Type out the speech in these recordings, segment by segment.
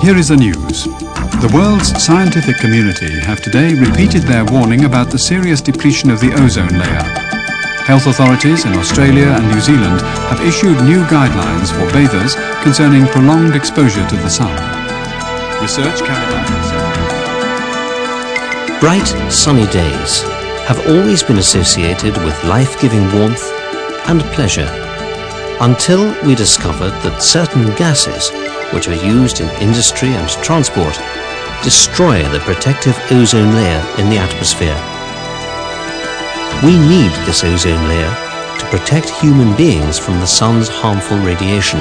Here is the news. The world's scientific community have today repeated their warning about the serious depletion of the ozone layer. Health authorities in Australia and New Zealand have issued new guidelines for bathers concerning prolonged exposure to the sun. Research carried out in several... Bright, sunny days have always been associated with life-giving warmth and pleasure, until we discovered that certain gases, which are used in industry and transport, destroy the protective ozone layer in the atmosphere. We need this ozone layer to protect human beings from the sun's harmful radiation.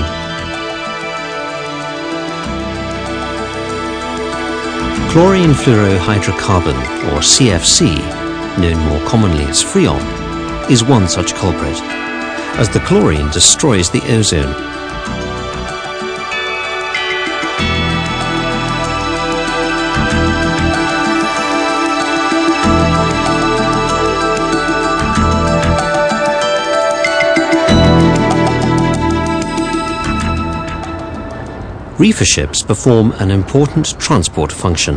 Chlorine fluorohydrocarbon, or CFC, known more commonly as Freon, is one such culprit, as the chlorine destroys the ozone. Reefer ships perform an important transport function.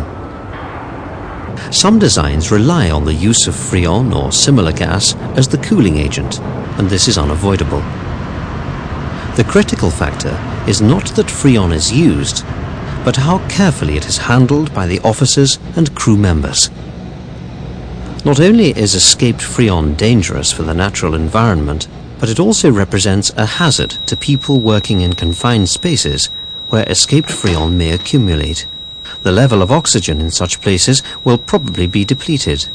Some designs rely on the use of Freon or similar gas as the cooling agent, and this is unavoidable. The critical factor is not that Freon is used, but how carefully it is handled by the officers and crew members. Not only is escaped Freon dangerous for the natural environment, but it also represents a hazard to people working in confined spaces where escaped Freon may accumulate. The level of oxygen in such places will probably be depleted.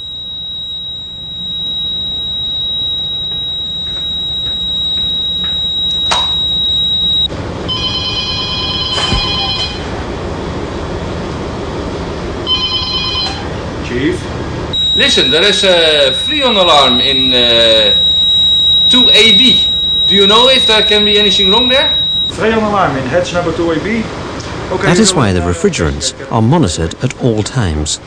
Chief? Listen, there is a Freon alarm in 2AB. Do you know if there can be anything wrong there? Freon alarm in hatch number 2AB. Okay, that is why the refrigerants are monitored at all times.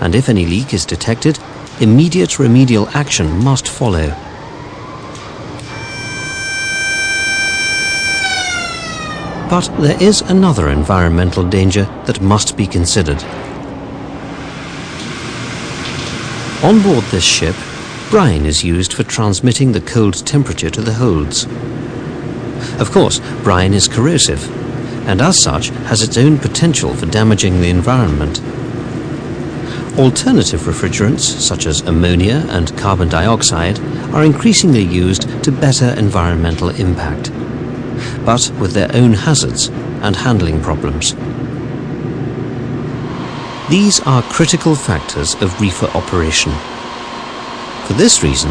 And if any leak is detected, immediate remedial action must follow. But there is another environmental danger that must be considered. On board this ship, brine is used for transmitting the cold temperature to the holds. Of course, brine is corrosive, and as such has its own potential for damaging the environment. Alternative refrigerants, such as ammonia and carbon dioxide, are increasingly used to better environmental impact, but with their own hazards and handling problems. These are critical factors of reefer operation. For this reason,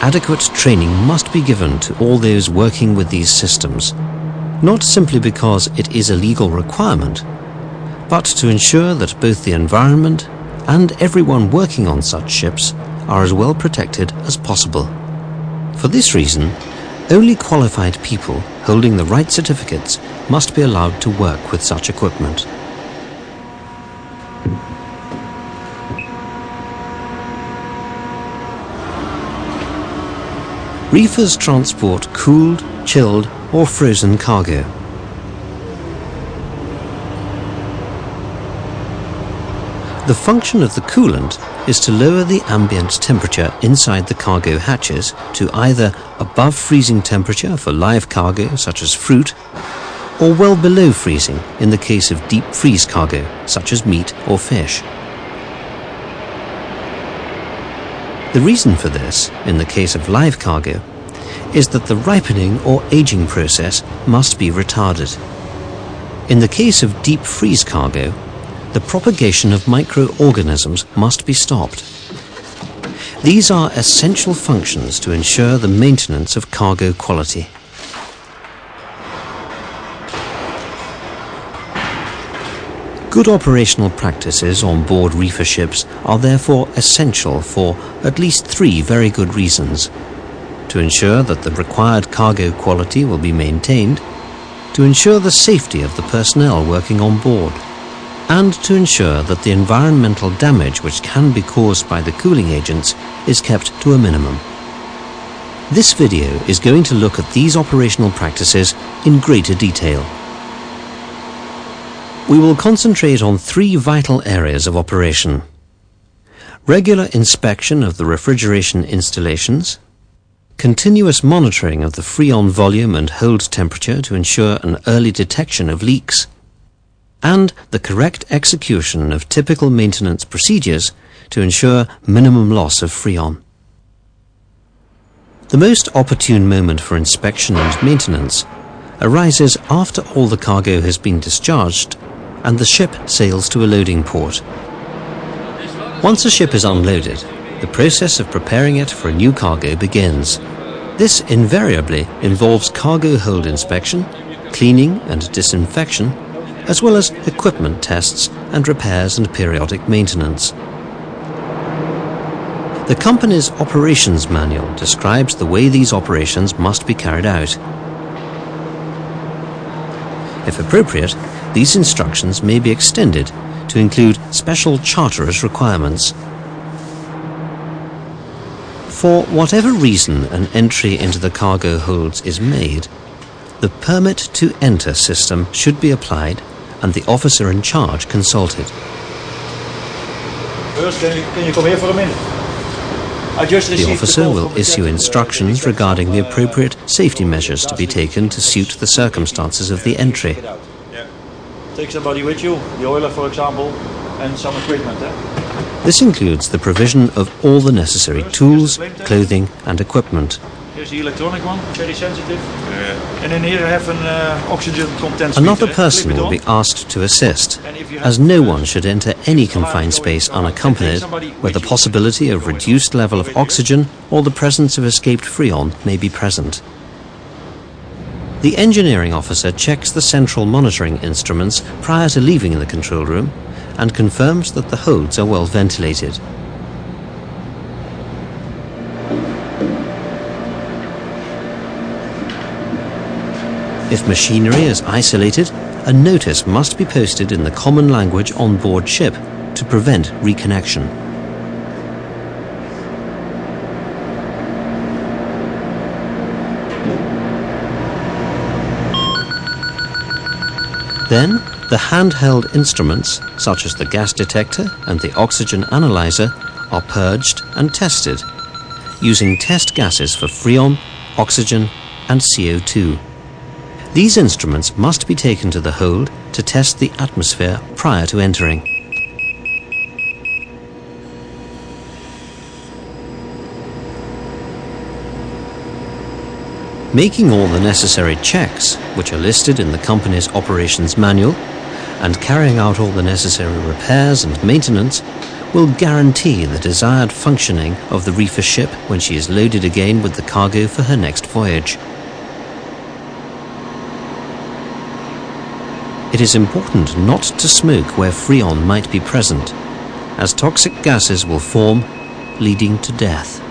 adequate training must be given to all those working with these systems, not simply because it is a legal requirement, but to ensure that both the environment and everyone working on such ships are as well protected as possible. For this reason, only qualified people holding the right certificates must be allowed to work with such equipment. Reefers transport cooled, chilled, or frozen cargo. The function of the coolant is to lower the ambient temperature inside the cargo hatches to either above freezing temperature for live cargo such as fruit, or well below freezing in the case of deep freeze cargo such as meat or fish. The reason for this, in the case of live cargo, is that the ripening or aging process must be retarded. In the case of deep freeze cargo, the propagation of microorganisms must be stopped. These are essential functions to ensure the maintenance of cargo quality. Good operational practices on board reefer ships are therefore essential for at least 3 very good reasons: to ensure that the required cargo quality will be maintained, to ensure the safety of the personnel working on board, and to ensure that the environmental damage which can be caused by the cooling agents is kept to a minimum. This video is going to look at these operational practices in greater detail. We will concentrate on three vital areas of operation: regular inspection of the refrigeration installations, continuous monitoring of the Freon volume and hold temperature to ensure an early detection of leaks, and the correct execution of typical maintenance procedures to ensure minimum loss of Freon. The most opportune moment for inspection and maintenance arises after all the cargo has been discharged and the ship sails to a loading port. Once a ship is unloaded, the process of preparing it for a new cargo begins. This invariably involves cargo hold inspection, cleaning and disinfection, as well as equipment tests and repairs and periodic maintenance. The company's operations manual describes the way these operations must be carried out. If appropriate, these instructions may be extended to include special charterers' requirements. For whatever reason an entry into the cargo holds is made, the permit to enter system should be applied and the officer in charge consulted. First, can you come here for a minute? The officer will issue instructions regarding the appropriate safety measures to be taken to suit the circumstances of the entry. Take somebody with you, the oiler for example, and some equipment. This includes the provision of all the necessary tools, clothing and equipment. Here's the electronic one, very sensitive. And in here I have an oxygen content. Another person will be asked to assist, as no one should enter any confined space unaccompanied where the possibility of reduced level of oxygen or the presence of escaped Freon may be present. The engineering officer checks the central monitoring instruments prior to leaving the control room and confirms that the holds are well ventilated. If machinery is isolated, a notice must be posted in the common language on board ship to prevent reconnection. Then, the handheld instruments, such as the gas detector and the oxygen analyzer, are purged and tested, using test gases for Freon, oxygen and CO2. These instruments must be taken to the hold to test the atmosphere prior to entering. Making all the necessary checks, which are listed in the company's operations manual, and carrying out all the necessary repairs and maintenance will guarantee the desired functioning of the reefer ship when she is loaded again with the cargo for her next voyage. It is important not to smoke where Freon might be present, as toxic gases will form, leading to death.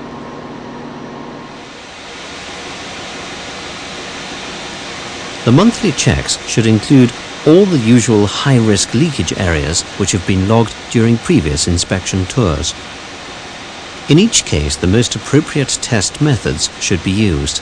The monthly checks should include all the usual high-risk leakage areas which have been logged during previous inspection tours. In each case, the most appropriate test methods should be used.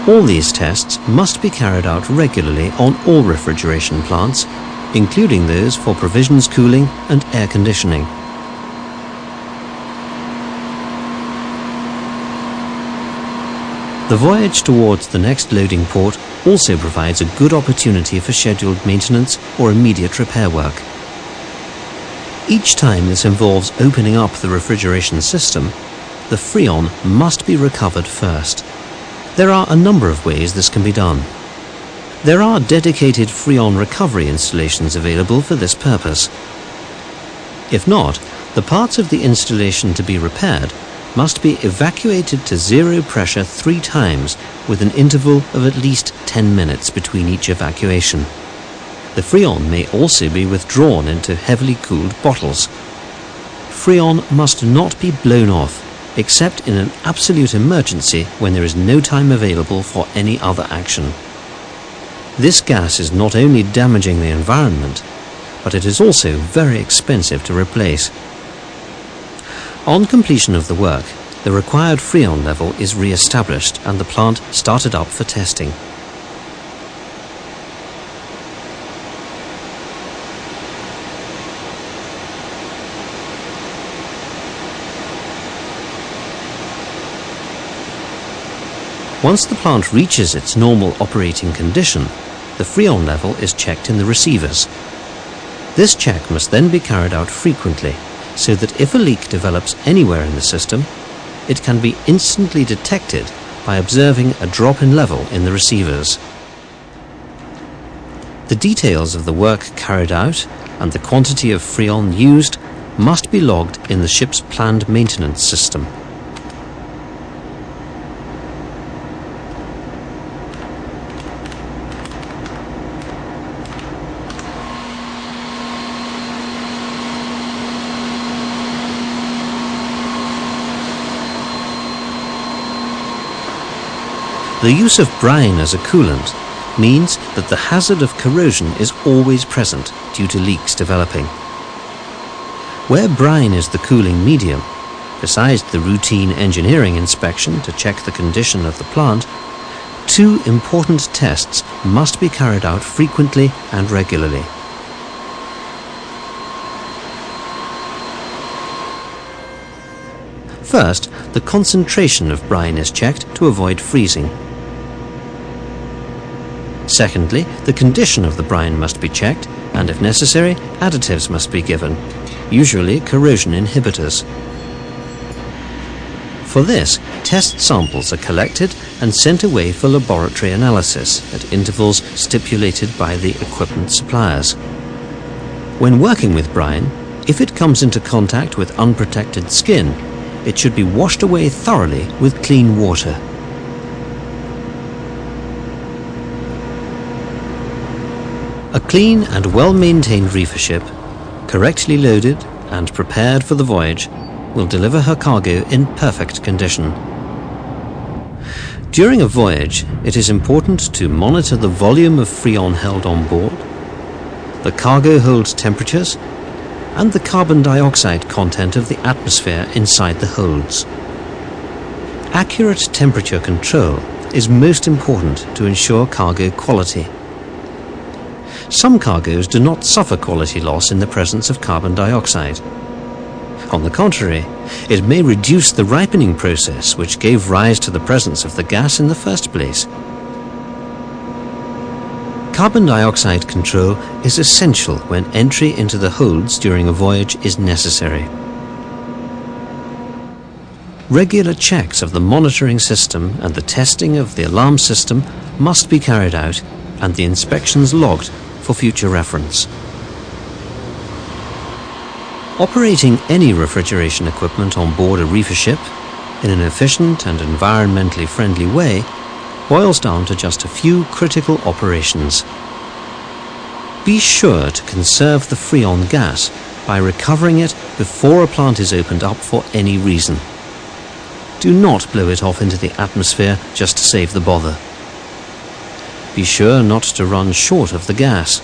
All these tests must be carried out regularly on all refrigeration plants, including those for provisions cooling and air conditioning. The voyage towards the next loading port also provides a good opportunity for scheduled maintenance or immediate repair work. Each time this involves opening up the refrigeration system, the Freon must be recovered first. There are a number of ways this can be done. There are dedicated Freon recovery installations available for this purpose. If not, the parts of the installation to be repaired must be evacuated to zero pressure 3 times with an interval of at least 10 minutes between each evacuation. The Freon may also be withdrawn into heavily cooled bottles. Freon must not be blown off, except in an absolute emergency when there is no time available for any other action. This gas is not only damaging the environment, but it is also very expensive to replace. On completion of the work, the required Freon level is re-established and the plant started up for testing. Once the plant reaches its normal operating condition, the Freon level is checked in the receivers. This check must then be carried out frequently, so that if a leak develops anywhere in the system, it can be instantly detected by observing a drop in level in the receivers. The details of the work carried out and the quantity of Freon used must be logged in the ship's planned maintenance system. The use of brine as a coolant means that the hazard of corrosion is always present due to leaks developing. Where brine is the cooling medium, besides the routine engineering inspection to check the condition of the plant, two important tests must be carried out frequently and regularly. First, the concentration of brine is checked to avoid freezing. Secondly, the condition of the brine must be checked, and if necessary, additives must be given, usually corrosion inhibitors. For this, test samples are collected and sent away for laboratory analysis at intervals stipulated by the equipment suppliers. When working with brine, if it comes into contact with unprotected skin, it should be washed away thoroughly with clean water. A clean and well-maintained reefer ship, correctly loaded and prepared for the voyage, will deliver her cargo in perfect condition. During a voyage, it is important to monitor the volume of Freon held on board, the cargo hold temperatures, and the carbon dioxide content of the atmosphere inside the holds. Accurate temperature control is most important to ensure cargo quality. Some cargoes do not suffer quality loss in the presence of carbon dioxide. On the contrary, it may reduce the ripening process which gave rise to the presence of the gas in the first place. Carbon dioxide control is essential when entry into the holds during a voyage is necessary. Regular checks of the monitoring system and the testing of the alarm system must be carried out and the inspections logged for future reference. Operating any refrigeration equipment on board a reefer ship in an efficient and environmentally friendly way boils down to just a few critical operations. Be sure to conserve the Freon gas by recovering it before a plant is opened up for any reason. Do not blow it off into the atmosphere just to save the bother. Be sure not to run short of the gas.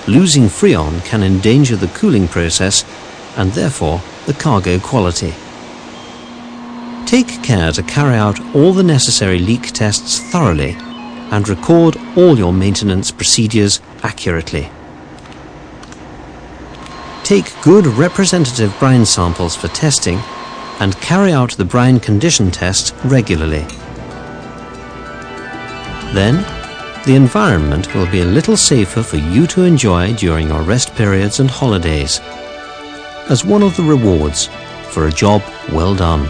Losing Freon can endanger the cooling process and therefore the cargo quality. Take care to carry out all the necessary leak tests thoroughly and record all your maintenance procedures accurately. Take good representative brine samples for testing and carry out the brine condition tests regularly. Then, the environment will be a little safer for you to enjoy during your rest periods and holidays, as one of the rewards for a job well done.